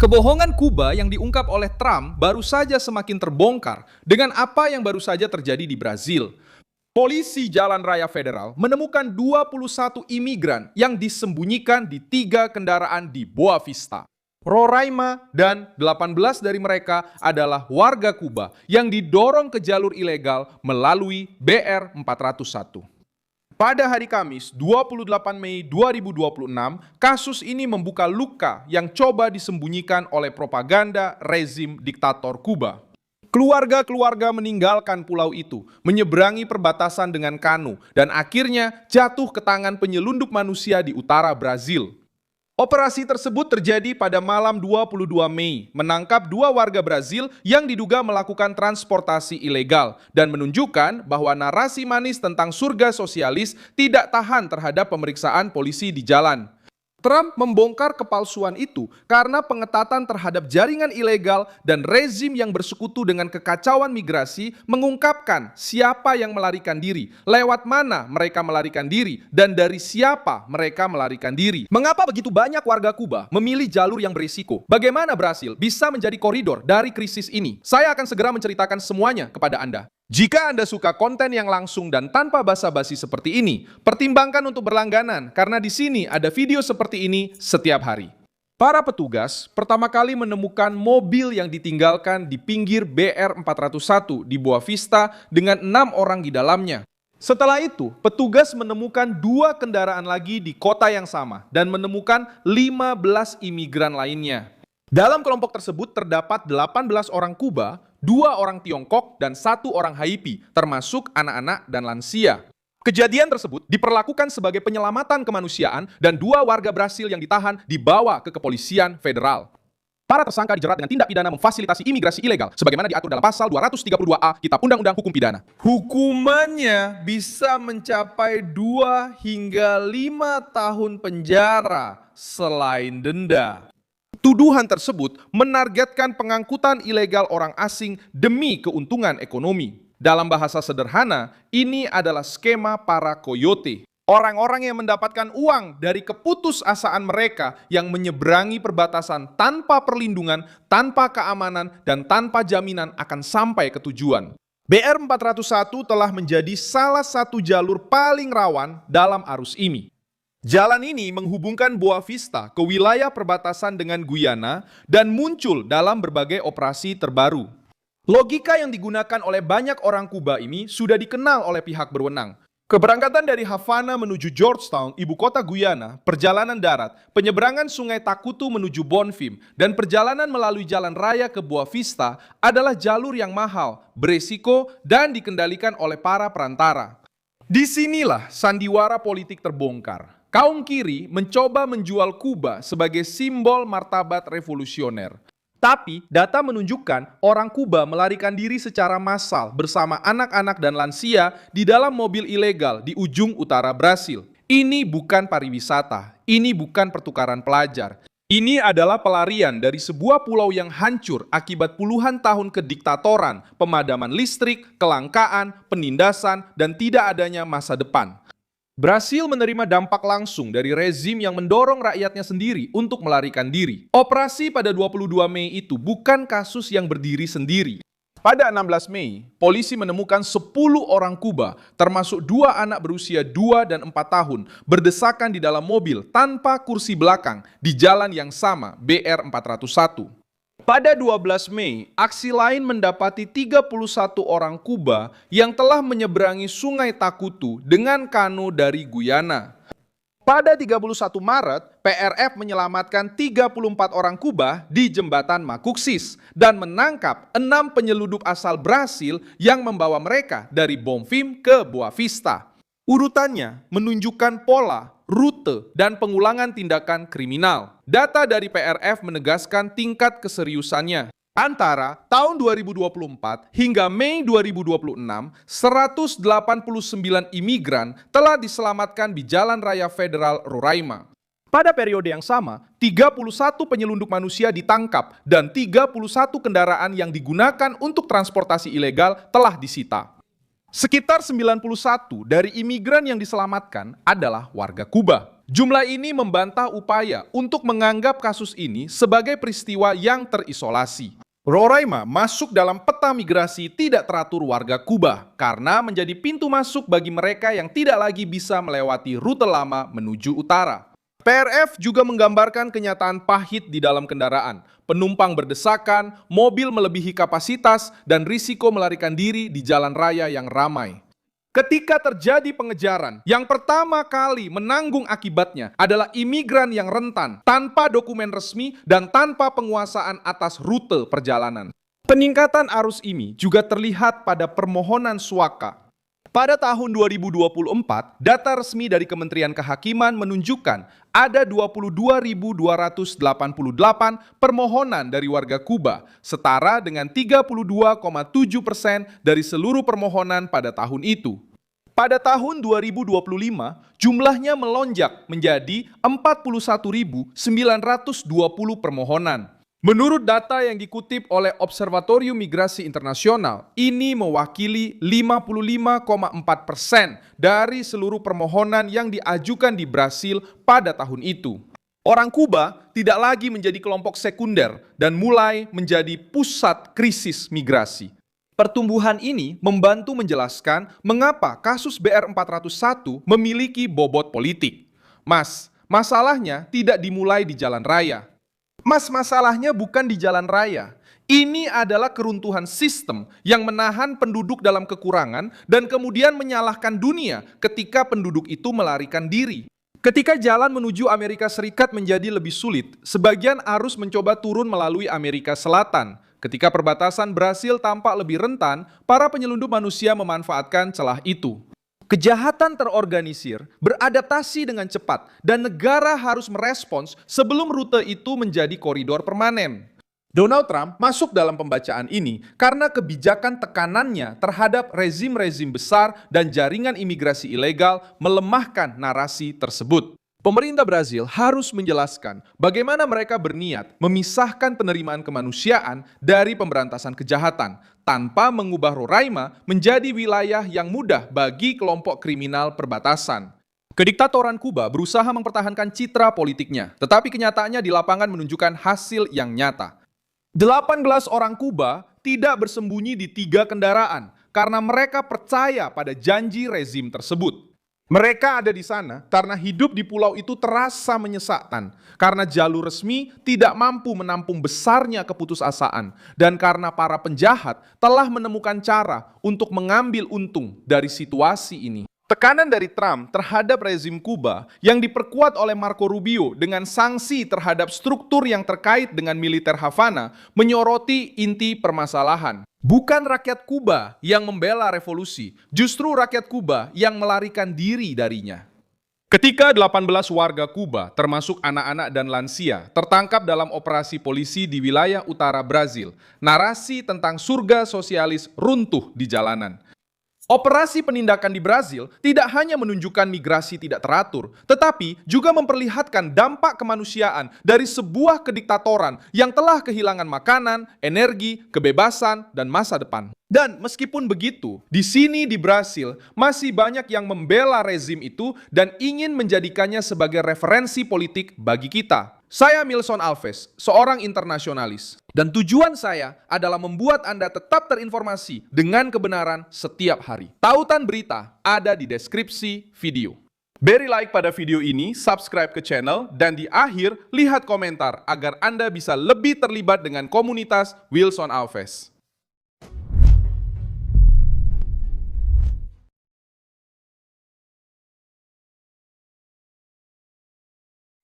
Kebohongan Kuba yang diungkap oleh Trump baru saja semakin terbongkar dengan apa yang baru saja terjadi di Brazil. Polisi Jalan Raya Federal menemukan 21 imigran yang disembunyikan di 3 kendaraan di Boa Vista, Roraima, dan 18 dari mereka adalah warga Kuba yang didorong ke jalur ilegal melalui BR 401. Pada hari Kamis, 28 Mei 2026, kasus ini membuka luka yang coba disembunyikan oleh propaganda rezim diktator Kuba. Keluarga-keluarga meninggalkan pulau itu, menyeberangi perbatasan dengan kanu, dan akhirnya jatuh ke tangan penyelundup manusia di utara Brazil. Operasi tersebut terjadi pada malam 22 Mei, menangkap 2 warga Brazil yang diduga melakukan transportasi ilegal dan menunjukkan bahwa narasi manis tentang surga sosialis tidak tahan terhadap pemeriksaan polisi di jalan. Trump membongkar kepalsuan itu karena pengetatan terhadap jaringan ilegal dan rezim yang bersekutu dengan kekacauan migrasi mengungkapkan siapa yang melarikan diri, lewat mana mereka melarikan diri, dan dari siapa mereka melarikan diri. Mengapa begitu banyak warga Kuba memilih jalur yang berisiko? Bagaimana Brasil bisa menjadi koridor dari krisis ini? Saya akan segera menceritakan semuanya kepada Anda. Jika Anda suka konten yang langsung dan tanpa basa-basi seperti ini, pertimbangkan untuk berlangganan karena di sini ada video seperti ini setiap hari. Para petugas pertama kali menemukan mobil yang ditinggalkan di pinggir BR 401 di Boa Vista dengan 6 orang di dalamnya. Setelah itu, petugas menemukan 2 kendaraan lagi di kota yang sama dan menemukan 15 imigran lainnya. Dalam kelompok tersebut terdapat 18 orang Kuba, 2 orang Tiongkok, dan 1 orang Haiti, termasuk anak-anak dan lansia. Kejadian tersebut diperlakukan sebagai penyelamatan kemanusiaan dan 2 warga Brasil yang ditahan dibawa ke kepolisian federal. Para tersangka dijerat dengan tindak pidana memfasilitasi imigrasi ilegal, sebagaimana diatur dalam pasal 232A Kitab Undang-Undang Hukum Pidana. Hukumannya bisa mencapai 2 hingga 5 tahun penjara selain denda. Tuduhan tersebut menargetkan pengangkutan ilegal orang asing demi keuntungan ekonomi. Dalam bahasa sederhana, ini adalah skema para koyote. Orang-orang yang mendapatkan uang dari keputusasaan mereka yang menyeberangi perbatasan tanpa perlindungan, tanpa keamanan, dan tanpa jaminan akan sampai ke tujuan. BR 401 telah menjadi salah satu jalur paling rawan dalam arus ini. Jalan ini menghubungkan Boa Vista ke wilayah perbatasan dengan Guyana dan muncul dalam berbagai operasi terbaru. Logika yang digunakan oleh banyak orang Kuba ini sudah dikenal oleh pihak berwenang. Keberangkatan dari Havana menuju Georgetown, ibu kota Guyana, perjalanan darat, penyeberangan sungai Takutu menuju Bonfim, dan perjalanan melalui jalan raya ke Boa Vista adalah jalur yang mahal, beresiko, dan dikendalikan oleh para perantara. Disinilah sandiwara politik terbongkar. Kaum kiri mencoba menjual Kuba sebagai simbol martabat revolusioner. Tapi data menunjukkan orang Kuba melarikan diri secara massal bersama anak-anak dan lansia di dalam mobil ilegal di ujung utara Brasil. Ini bukan pariwisata, ini bukan pertukaran pelajar. Ini adalah pelarian dari sebuah pulau yang hancur akibat puluhan tahun kediktatoran, pemadaman listrik, kelangkaan, penindasan, dan tidak adanya masa depan. Brasil menerima dampak langsung dari rezim yang mendorong rakyatnya sendiri untuk melarikan diri. Operasi pada 22 Mei itu bukan kasus yang berdiri sendiri. Pada 16 Mei, polisi menemukan 10 orang Kuba, termasuk 2 anak berusia 2 dan 4 tahun, berdesakan di dalam mobil tanpa kursi belakang di jalan yang sama, BR 401. Pada 12 Mei, aksi lain mendapati 31 orang Kuba yang telah menyeberangi sungai Takutu dengan kano dari Guyana. Pada 31 Maret, PRF menyelamatkan 34 orang Kuba di jembatan Macuxis dan menangkap 6 penyelundup asal Brasil yang membawa mereka dari Bonfim ke Boa Vista. Urutannya menunjukkan pola, rute, dan pengulangan tindakan kriminal. Data dari PRF menegaskan tingkat keseriusannya. Antara tahun 2024 hingga Mei 2026, 189 imigran telah diselamatkan di Jalan Raya Federal Roraima. Pada periode yang sama, 31 penyelundup manusia ditangkap dan 31 kendaraan yang digunakan untuk transportasi ilegal telah disita. Sekitar 91 dari imigran yang diselamatkan adalah warga Kuba. Jumlah ini membantah upaya untuk menganggap kasus ini sebagai peristiwa yang terisolasi. Roraima masuk dalam peta migrasi tidak teratur warga Kuba karena menjadi pintu masuk bagi mereka yang tidak lagi bisa melewati rute lama menuju utara. PRF juga menggambarkan kenyataan pahit di dalam kendaraan. Penumpang berdesakan, mobil melebihi kapasitas, dan risiko melarikan diri di jalan raya yang ramai. Ketika terjadi pengejaran, yang pertama kali menanggung akibatnya adalah imigran yang rentan, tanpa dokumen resmi dan tanpa penguasaan atas rute perjalanan. Peningkatan arus ini juga terlihat pada permohonan suaka. Pada tahun 2024, data resmi dari Kementerian Kehakiman menunjukkan ada 22.288 permohonan dari warga Kuba, setara dengan 32,7% dari seluruh permohonan pada tahun itu. Pada tahun 2025, jumlahnya melonjak menjadi 41.920 permohonan. Menurut data yang dikutip oleh Observatorium Migrasi Internasional, ini mewakili 55,4% dari seluruh permohonan yang diajukan di Brasil pada tahun itu. Orang Kuba tidak lagi menjadi kelompok sekunder dan mulai menjadi pusat krisis migrasi. Pertumbuhan ini membantu menjelaskan mengapa kasus BR401 memiliki bobot politik. Masalahnya tidak dimulai di jalan raya. Masalahnya bukan di jalan raya. Ini adalah keruntuhan sistem yang menahan penduduk dalam kekurangan dan kemudian menyalahkan dunia ketika penduduk itu melarikan diri. Ketika jalan menuju Amerika Serikat menjadi lebih sulit, sebagian arus mencoba turun melalui Amerika Selatan. Ketika perbatasan Brasil tampak lebih rentan, para penyelundup manusia memanfaatkan celah itu. Kejahatan terorganisir beradaptasi dengan cepat dan negara harus merespons sebelum rute itu menjadi koridor permanen. Donald Trump masuk dalam pembacaan ini karena kebijakan tekanannya terhadap rezim-rezim besar dan jaringan imigrasi ilegal melemahkan narasi tersebut. Pemerintah Brasil harus menjelaskan bagaimana mereka berniat memisahkan penerimaan kemanusiaan dari pemberantasan kejahatan tanpa mengubah Roraima menjadi wilayah yang mudah bagi kelompok kriminal perbatasan. Kediktatoran Kuba berusaha mempertahankan citra politiknya, tetapi kenyataannya di lapangan menunjukkan hasil yang nyata. 18 orang Kuba tidak bersembunyi di 3 kendaraan karena mereka percaya pada janji rezim tersebut. Mereka ada di sana karena hidup di pulau itu terasa menyesakkan, karena jalur resmi tidak mampu menampung besarnya keputusasaan, dan karena para penjahat telah menemukan cara untuk mengambil untung dari situasi ini. Tekanan dari Trump terhadap rezim Kuba yang diperkuat oleh Marco Rubio dengan sanksi terhadap struktur yang terkait dengan militer Havana menyoroti inti permasalahan. Bukan rakyat Kuba yang membela revolusi, justru rakyat Kuba yang melarikan diri darinya. Ketika 18 warga Kuba, termasuk anak-anak dan lansia, tertangkap dalam operasi polisi di wilayah utara Brasil, narasi tentang surga sosialis runtuh di jalanan. Operasi penindakan di Brasil tidak hanya menunjukkan migrasi tidak teratur, tetapi juga memperlihatkan dampak kemanusiaan dari sebuah kediktatoran yang telah kehilangan makanan, energi, kebebasan, dan masa depan. Dan meskipun begitu, di sini di Brasil masih banyak yang membela rezim itu dan ingin menjadikannya sebagai referensi politik bagi kita. Saya Milson Alves, seorang internasionalis. Dan tujuan saya adalah membuat Anda tetap terinformasi dengan kebenaran setiap hari. Tautan berita ada di deskripsi video. Beri like pada video ini, subscribe ke channel, dan di akhir lihat komentar agar Anda bisa lebih terlibat dengan komunitas Wilson Alves.